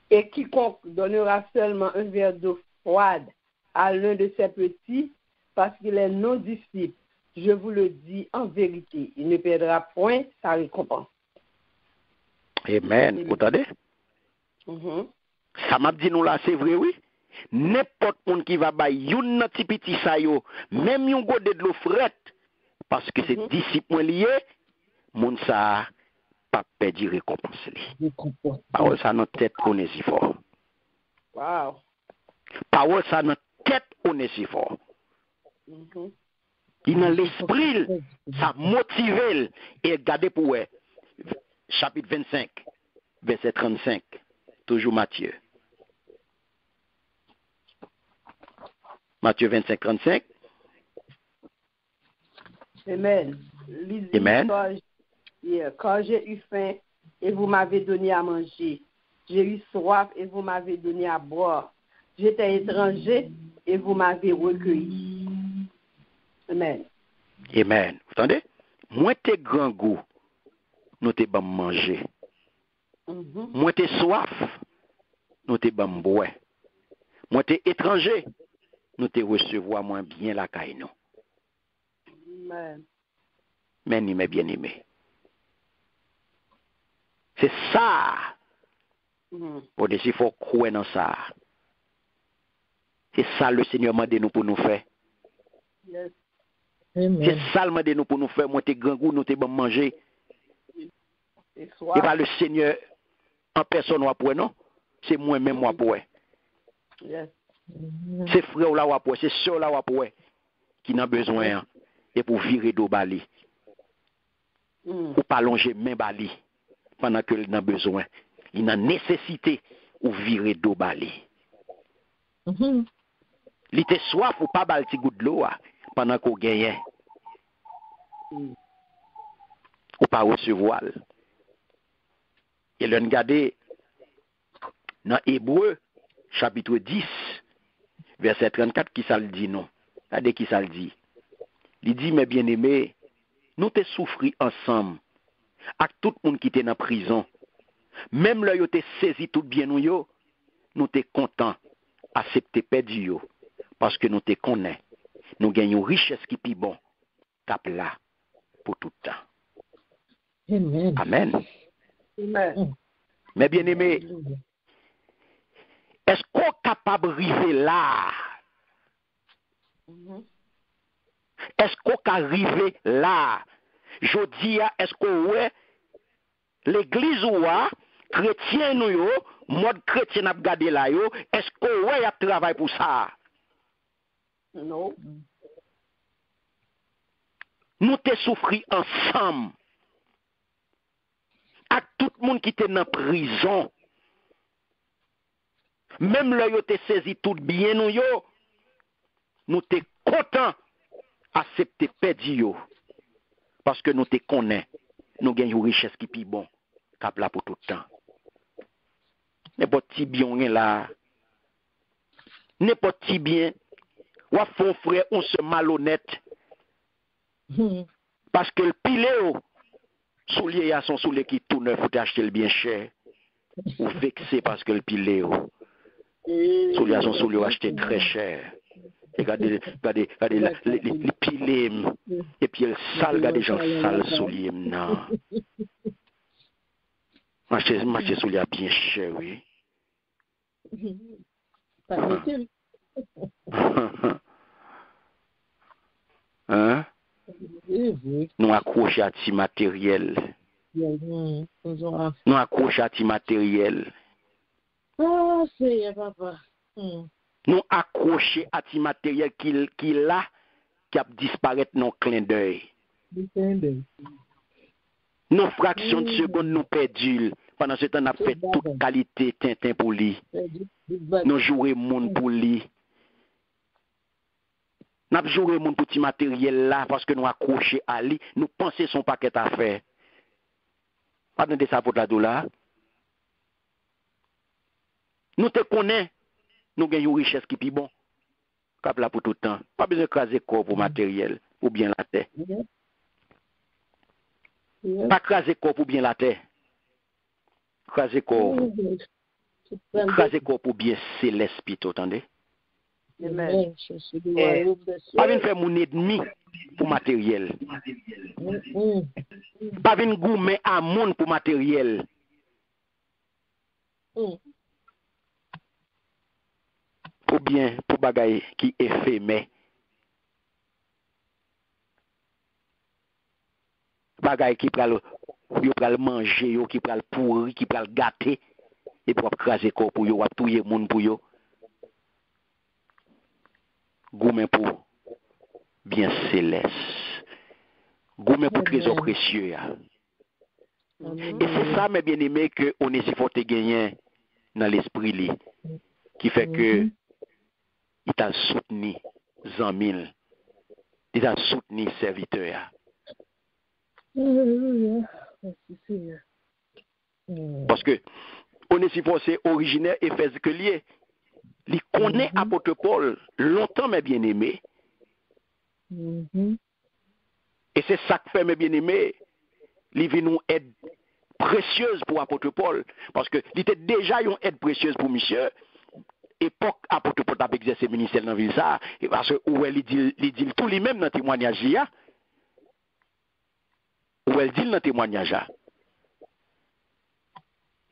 et quiconque donnera seulement un verre d'eau froide à l'un de ses petits, parce qu'il est non disciple, je vous le dis en vérité, il ne perdra point sa récompense. Amen. Vous entendez? Ça m'a dit nous là, c'est vrai, oui. N'importe monde qui va bailler, yon nan ti petit sa yo, même yon gode de l'eau frette, parce que c'est disciple lié, moun sa pas perdre récompense li. Parole ça dans tête Onésiphore. Wow. Parole ça dans tête Onésiphore. Il dans l'esprit, ça motive et regardez pour eux. Chapitre 25, verset 35, toujours Matthieu. Matthieu 25, 35. Amen. Amen. Quand j'ai eu faim et vous m'avez donné à manger. J'ai eu soif et vous m'avez donné à boire. J'étais étranger et vous m'avez recueilli. Amen. Amen. Vous entendez? Moi, t'es grand goût, nous t'es bon manger. Moi, t'es soif, nous t'es bon boire. Moi, t'es étranger, nous t'es recevoir moins bien la caille nous. Amen. Mais ni mes bien-aimés. C'est ça. Pour dire, il faut croire dans ça. C'est ça le Seigneur m'a dit nous pour nous faire. Yes. C'est ça le m'a dit nous pour nous faire. Moi, t'es grand goût, nous t'es bon manger. Et pas le Seigneur en personne pour non. C'est moi-même pour. Yes. C'est frère là pour, c'est soeur là pour qui n'a besoin et pour virer d'eau bali. Ou pas longer main bali pendant que il a besoin. Il a nécessité ou virer d'eau bali. Il était soif ou pas bal ti goutte de l'eau pendant qu'on gagnait. Ou pas recevoir. Et le regarder dans Hébreu chapitre 10 verset 34 qui ça le dit non. Regardez qui ça le dit. Il dit mes bien-aimés, nous te souffri ensemble avec tout le monde qui était dans la prison. Même là yo te saisi tout bien nous te content accepter perdu yo parce que nous te connaît. Nous gagnons richesse qui pi bon cap là pour tout le temps. Amen. Amen. Amen. Mes bien-aimés, est-ce qu'on est capable d'arriver là? Est-ce qu'on peut arriver là? Je dis, est-ce qu'on ouais l'église ou chrétien nous yo, mode chrétien a regardé là yo, est-ce qu'on ouais y a travail pour ça? Non. Nous te souffri ensemble. Avec tout le monde qui était dans la prison. Même là yo te saisi tout bien nous yo, nous te content accepter perdu yo. Parce que nous te connaît, nous gagnons une richesse qui pi bon, cap là pour tout le temps. N'importe qui bien là, n'importe qui bien, ou à fond frère, on se malhonnête. Parce que le piléo, soulier à son soulier qui tout neuf, faut acheter le bien cher. Ou vexé parce que le piléo, soulier à son soulier acheté très cher. Regardez les pilés, et puis le sale, regardez les gens sales souliers, non. Marcher soulier bien cher, oui. Hein? Nous accrochons à ti matériel. Nous accrochons à ti matériel. Ah, c'est papa. Nous accrochons à ti matériel qui là, qui a disparaître dans clin d'œil. Nos fractions de seconde nous perdus. Pendant ce temps, on a fait toute qualité Tintin pour lui. Nous jouons monde pour lui. Nous avons joué mon petit matériel là parce que nous accrochons à lui. Nous pensons son paquet à faire. Pas de ça pour la douleur. Nous te connaissons. Nous gagnons une richesse qui est bon. Cap là pour tout le temps. Pas besoin de craser corps pour matériel, pour bien la terre. Pas craser corps pour bien la terre. Craser corps. Craser corps pour bien céleste, pito, attendez. Amen. Pas venir faire mon ennemi pour matériel. Pas venir goumer à monde pour matériel. Pour bien, pour bagaille qui est éphémère. Bagaille qui pral manger, qui pral pourri, qui pral gâter, et pour craser corps pour yo, ou touyer monde pour yo. Goumen pour bien céleste. Goumen pour trésor précieux. Et c'est ça, mes bien-aimés, que on est si fort gagné dans l'esprit, qui fait que il t'a soutenu amis. Il a soutenu serviteur. Alléluia. Merci Seigneur. Parce que Onesiphore c'est originaire Éphèse que lié. Il connaît apôtre Paul longtemps mes bien-aimés. Et c'est ça que fait mes bien-aimés. Il vient nous aide précieuse pour apôtre Paul. Parce que il était déjà une aide précieuse pour monsieur. Époque apôtre Paul a exercé ministère dans la ville ça. Et parce que où il dit tout lui-même dans le témoignage là. Où elle dit dans le témoignage là.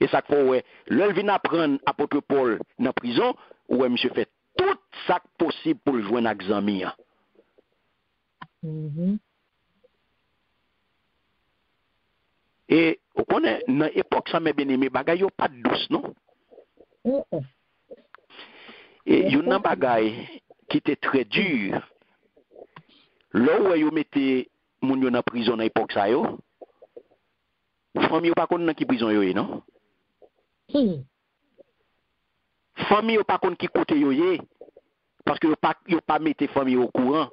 Et ça fait ouais, l'œil vient apprendre apôtre Paul dans la prison, où monsieur fait tout ça possible pour le joindre avec Zami. Et on connaît dans l'époque ça m'a bien aimé bagay yo pas douce non. Et il y a un bagay qui était très dur. Là où yo mettez moun yo dans prison dans l'époque ça yo. Famille yo pas connait dans qui prison yo non. Famille yo pas connait qui côté yo yé parce que yo pas mettez famille au courant.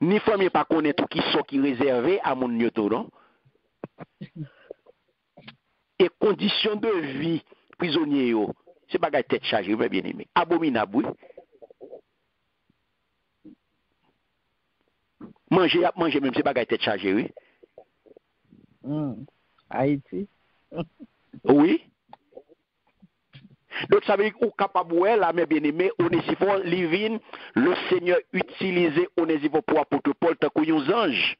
Ni famille pas connaît tout qui sont qui réservé à mon yoto non. Et conditions de vie prisonnier yo, c'est bagay tête chargée bien aimé. Abominable oui. Manger même c'est bagay tête chargée oui. Haïti. Oui. Donc ça veut dire qu'on capable là mes bien-aimés Onesiphore livin le Seigneur utilisé Onesiphore pour apôtre Paul tant qu'un ange.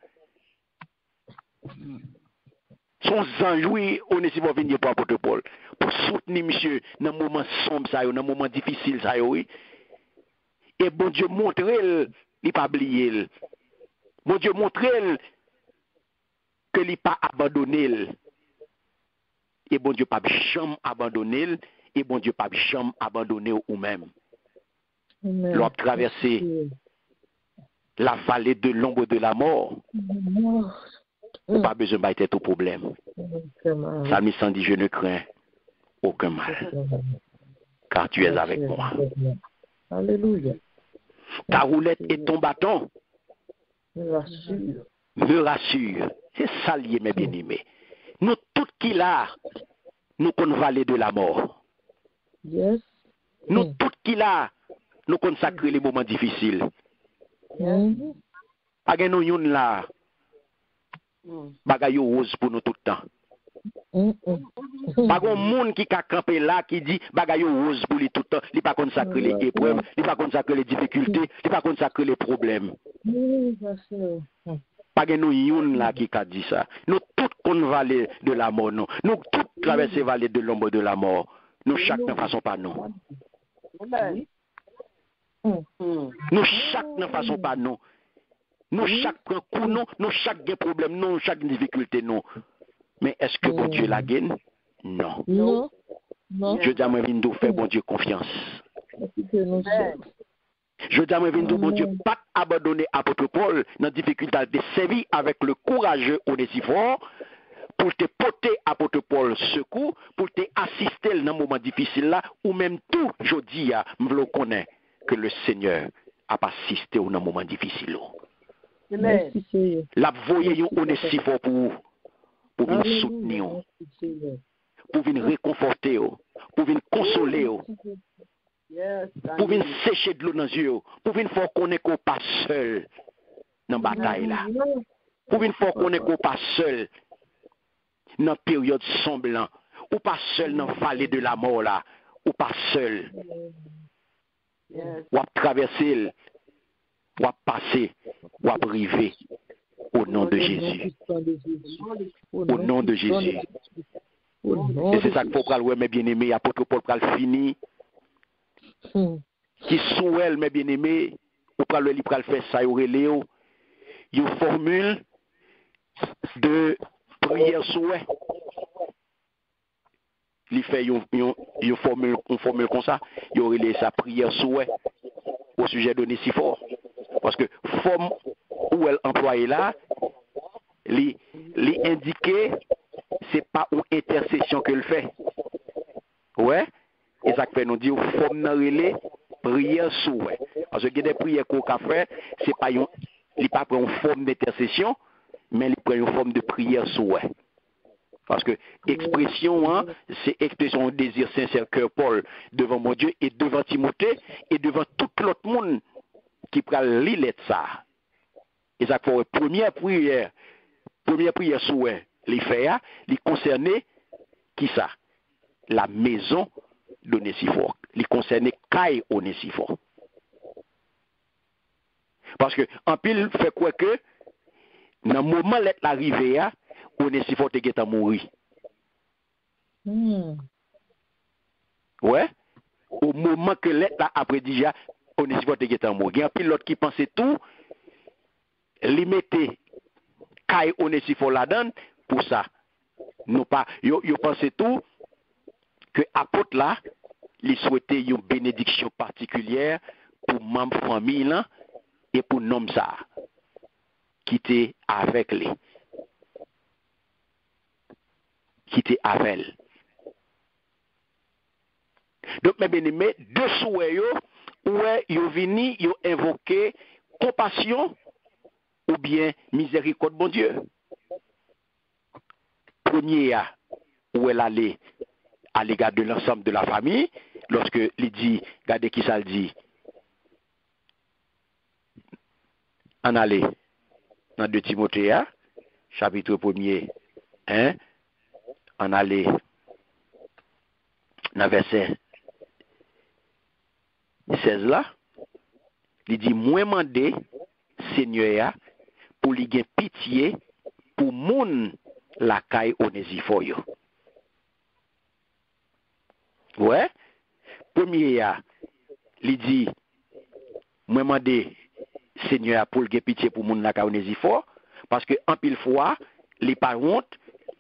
Son ange oui Onesiphore vient pour apôtre Paul pour soutenir monsieur dans moment sombre ça dans moment difficile ça oui. Et bon Dieu montre il pas oublier. Bon Dieu montre que il pas abandonné. Et bon Dieu pas jamais abandonné. Et bon Dieu pas jamais abandonné ou même. L'on traversé la vallée de l'ombre de la mort. Pas besoin de battre tout problème. Psalmiste 110, je ne crains aucun mal. Car tu es avec moi. Alléluia. Ta roulette et ton bâton me rassure. C'est ça lié, mes bien-aimés. Nous, tout qui là, nous connaissons vallée de la mort. Yes. Nous, tout qui là, nous consacrons les moments difficiles. Pas que nous yon là, bagay yo rose pour nous tout le temps. Pas qu'on monde qui a campé là qui dit bagay yo rose pour lui tout le temps. Il pas consacrer les épreuves, il pas consacrer les difficultés, il pas consacrer les problèmes. Pas que nous yon là qui a dit ça. Nous tout qu'on vallée de la mort, nous tout traverser vallée de l'ombre de la mort. Nous chaque ne façon pas nous. Nous chaque ne façon pas nous. Nous chaque prend coup non, nous chaque des problèmes non, chaque difficulté non. Mais est-ce que bon Dieu la gagne? Non. Non. Je dis à moi vindo faire bon Dieu confiance. Je dis à moi vindo bon Dieu pas abandonner apôtre Paul dans la difficulté de servir avec le courageux Onesiphore pour te porter apôtre Paul secours, pour te assister dans un moment difficile là, ou même tout, je dis, je le connais, que le Seigneur a assisté dans un moment difficile. La voyez Onesiphore pour venir soutenir, pour venir réconforter, pour venir consoler, pour venir sécher de l'eau dans les yeux, pour venir faire connaître qu'on n'est pas seul dans la bataille là, pour venir faire connaître qu'on n'est pas seul dans la période sombre, ou pas seul dans la vallée de la mort là, ou pas seul. Ou à traverser, ou à passer, ou à briver au nom de Jésus. Au nom de Jésus. Et c'est ça qu'il faut prendre, mes bien-aimés, apôtre Paul pral fini. Qui sont elle, mes bien-aimés, ou pral le pral faire ça, une formule de prière souhait. Il fait une formule comme ça, il aurait sa prière souhait au sujet de Onesiphore. Parce que forme où elle employée là, les indiquer, c'est pas une intercession qu'elle fait. Ouais, et ça fait nous dire forme dans relais prière souhait. Parce que des prières qu'on a fait, c'est pas il pas une forme d'intercession, mais il prend une forme de prière souhait. Parce que expression, hein, c'est expression de désir sincère cœur Paul devant mon Dieu et devant Timothée et devant tout l'autre monde qui prend lire ça. Et ça fait première prière souhait, les faire, les concerner qui ça? La maison d'Onésiphore. Les concerner Caille Onésiphore. Parce que en pile fait quoi que dans le moment où l'arrivée, Onésiphore était mourir. Ouais. Au moment que l'être après déjà, Onésiphore était mourir. Il y a un pilote qui pensait tout, lui mettait Caille Onésiphore là-dedans pour ça. Non pas, yo pensait tout que apôtre là, il souhaitait une bénédiction particulière pour membre famille là et pour nom ça qui était avec lui. Qui était avec elle. Donc, mes bien-aimés, deux souhaits, où ils venu, ils invoqué compassion ou bien miséricorde, bon Dieu. Premier, où elle allait à l'égard de l'ensemble de la famille, lorsque il dit, regardez qui ça le dit, en aller dans 2 Timothée, chapitre 1er, hein, en aller dans verset 16 là, il dit, moi mandé, Seigneur, pour lui gagner pitié, pour moun la caille Onésiphore. Ouais, premier, il dit, moi mandé, Seigneur, pour lui gagner pitié, pour moun la caille Onésiphore, parce que en pile fois, les pas honte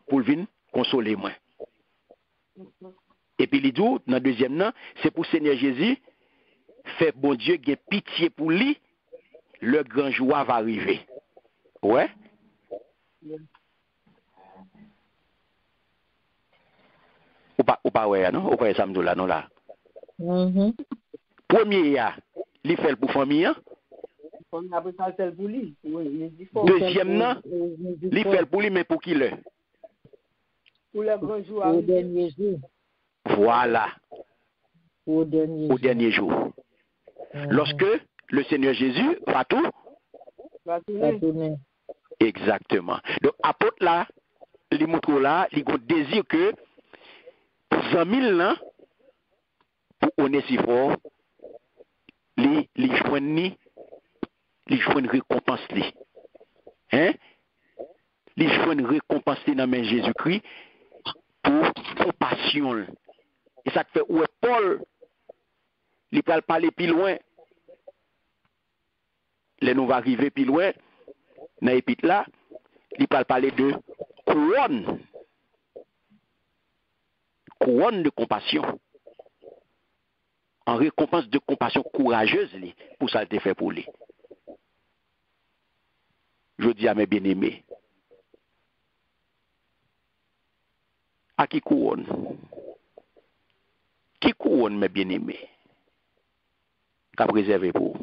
pour venir consoler moi. Et puis il dit, dans le deuxième nom, c'est pour Seigneur Jésus, fait bon Dieu gagner pitié pour lui, le grand jour va arriver. Ouais. Ou pas ouais, non? Ou pas ça me là, non là? Premier, il fait pour famille. Deuxième, non? Il fait pour lui, mais pour qui le? Pour le grand jour. Au dernier jour. Voilà. Au dernier jour. Lorsque le Seigneur Jésus va tout? Va tourner. Exactement. Donc, apôtre là, il montre là, il a désir que 100 000 ans pour Onésiphore, il joigne une récompense. Hein? Il joigne une récompense dans la main de Jésus-Christ pour compassion. Et ça fait où est Paul? Il peut parler plus loin. Là, nous va arriver plus loin. Dans l'épître là, il peut parler de couronne. Couronne de compassion. En récompense de compassion courageuse pour ça, il fait pour lui. Je dis à mes bien-aimés, à qui couronne? Qui couronne mes bien-aimés? Qu'a préservé pour?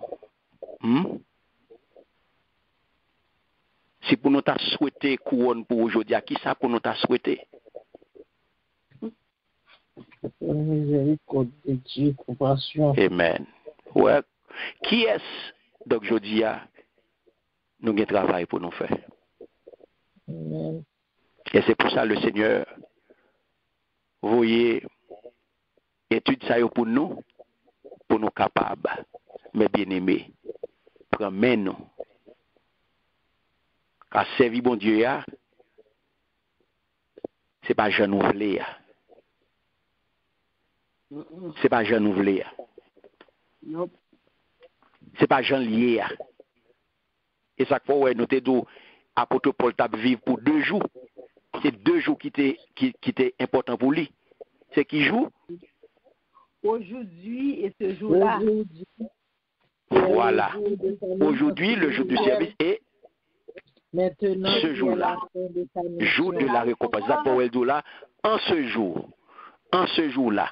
Si pour nous t'a souhaité couronne pour aujourd'hui, à qui ça pour nous t'a souhaité? Miséricorde de Dieu, compassion. Amen. Ouais. Qui est-ce? Donc je dis, nous avons un travail pour nous faire. Amen. Et c'est pour ça le Seigneur, vous voyez, étude ça pour nous capables, mais bien-aimés, prends nous. Car servir bon Dieu, c'est pas jeune ouvrier. C'est pas jeune ouvrier. Nope. C'est pas jeune lié. Et ça fait ouais, nous t'aidons apôtre Paul t'a vivre pour 2 jours. C'est 2 jours qui étaient importants pour lui. C'est qui joue? Aujourd'hui et ce jour-là. Voilà. Aujourd'hui, le jour du service est maintenant, ce jour-là. Jour de la récompense. Ça pour là, en ce jour. En ce jour-là.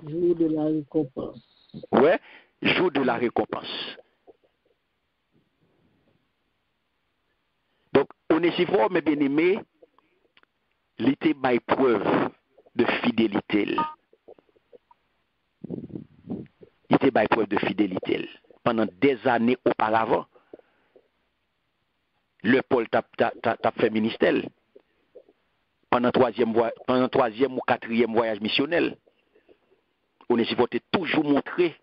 Jour de la récompense. Ouais, jour de la récompense. Donc, Onesiphore, mes bien-aimés, il était by preuve de fidélité. Il était by preuve de fidélité. Pendant des années auparavant, le Paul t'a fait ministère. Pendant troisième ou quatrième voyage missionnel. Onesiphore a toujours montré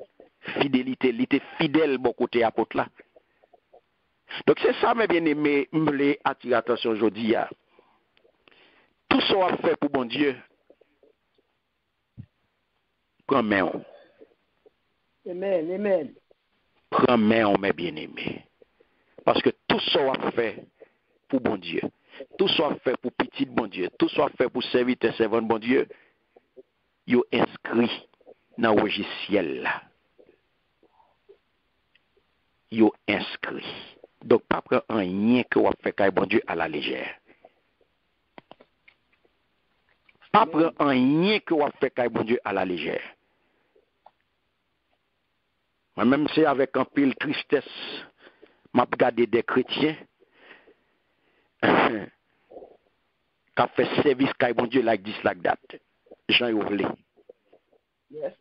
fidélité. Il était fidèle bon côté apôtre là. Donc c'est ça, mes bien-aimés, je voulais attirer l'attention aujourd'hui. Tout ce qu'on a fait pour bon Dieu, prends main. Amen, amen. Prends main, mes bien-aimés. Parce que tout ce qu'on a fait pour bon Dieu, tout ce qu'on a fait pour petit bon Dieu, tout ce qu'on a fait pour serviteur, servant bon Dieu, il est inscrit dans le logiciel là. Il est inscrit. Donc, pas prendre rien que vous fait avec bon Dieu à la légère. Pas prendre rien que vous fait avec bon Dieu à la légère. Moi-même, c'est avec un pile tristesse, m'a regardé des chrétiens qui ont fait service avec bon Dieu like this, like that. Jean Yovlé. Yes.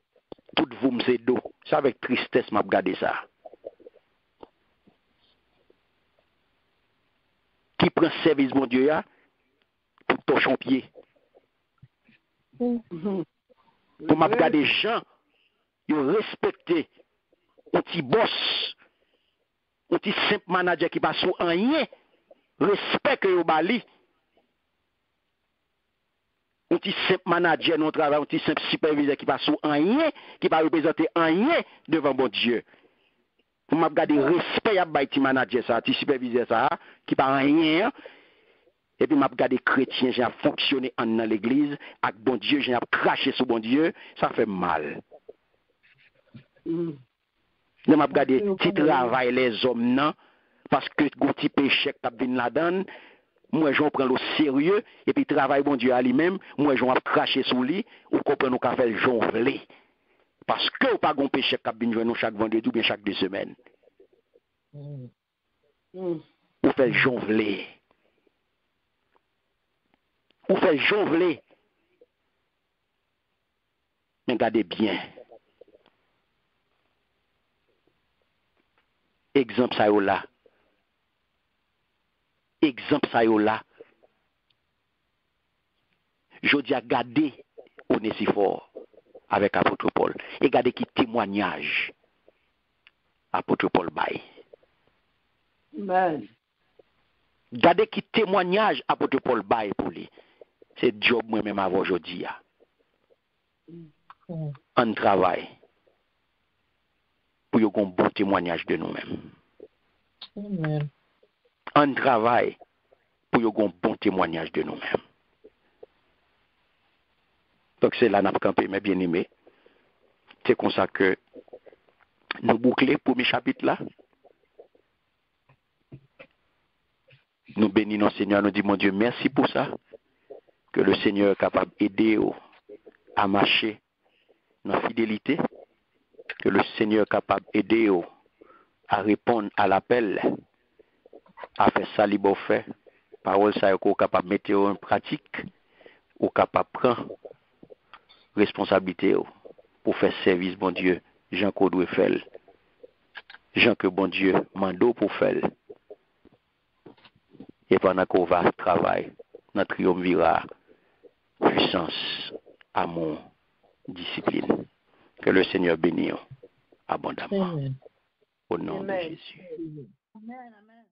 Tout vous me dos. C'est avec tristesse m'a regardé ça. Qui prend service mon Dieu là pour toucher son pied. Pour m'a regarder gens, ils respecté un petit boss, un petit simple manager qui passe sur rien, respect que yo bali. Un petit simple manager non travail, un petit simple superviseur qui passe sur rien, qui va représenter rien devant bon Dieu. Pour m'a regarder respect à petit manager ça, petit superviseur ça, qui pas rien. Et puis m'a regardé chrétien, j'ai fonctionné dans l'église, avec bon Dieu, j'ai craché sur bon Dieu, ça fait mal. Je m'a regardé petit travail les hommes non, parce que petit péché qui vient là-dedans, moi j'en prends le sérieux, et puis travail bon Dieu à lui-même, moi j'en craché sur lui, ou comprenez qu'on fait le jonfler. Parce que ou pas gon péché qui vient nous chaque vendredi ou bien chaque 2 semaines. Ou fait le jonfler. Ou fait jonfler. Mais regardez bien. Exemple ça yo là. Exemple ça yo là. Je dis à garder Onesiphore avec apôtre Paul. Et garder qui témoignage apôtre Paul bail. Amen. Gardez qui témoignage apôtre Paul bail pour lui. C'est job moi-même avant aujourd'hui. On travaille pour avoir un bon témoignage de nous-mêmes. Amen. On travaille pour avoir un bon témoignage de nous-mêmes. Donc c'est là qu'on a campé, mes bien-aimés. C'est comme ça que nous bouclons pour mes chapitres là. Nous bénissons le Seigneur, nous disons, mon Dieu, merci pour ça. Que le Seigneur est capable d'aider à marcher dans la fidélité. Que le Seigneur est capable d'aider à répondre à l'appel, à faire ça libre fait. Parole ça est capable de mettre en pratique, ou capable de prendre responsabilité pour faire service, bon Dieu, Jean qu'on doit faire. Jean que bon Dieu mando pour faire. Et pendant qu'on va travailler, notre triomvirat, puissance, amour, discipline. Que le Seigneur bénisse abondamment. Amen. Au nom de Amen. Jésus. Amen, amen.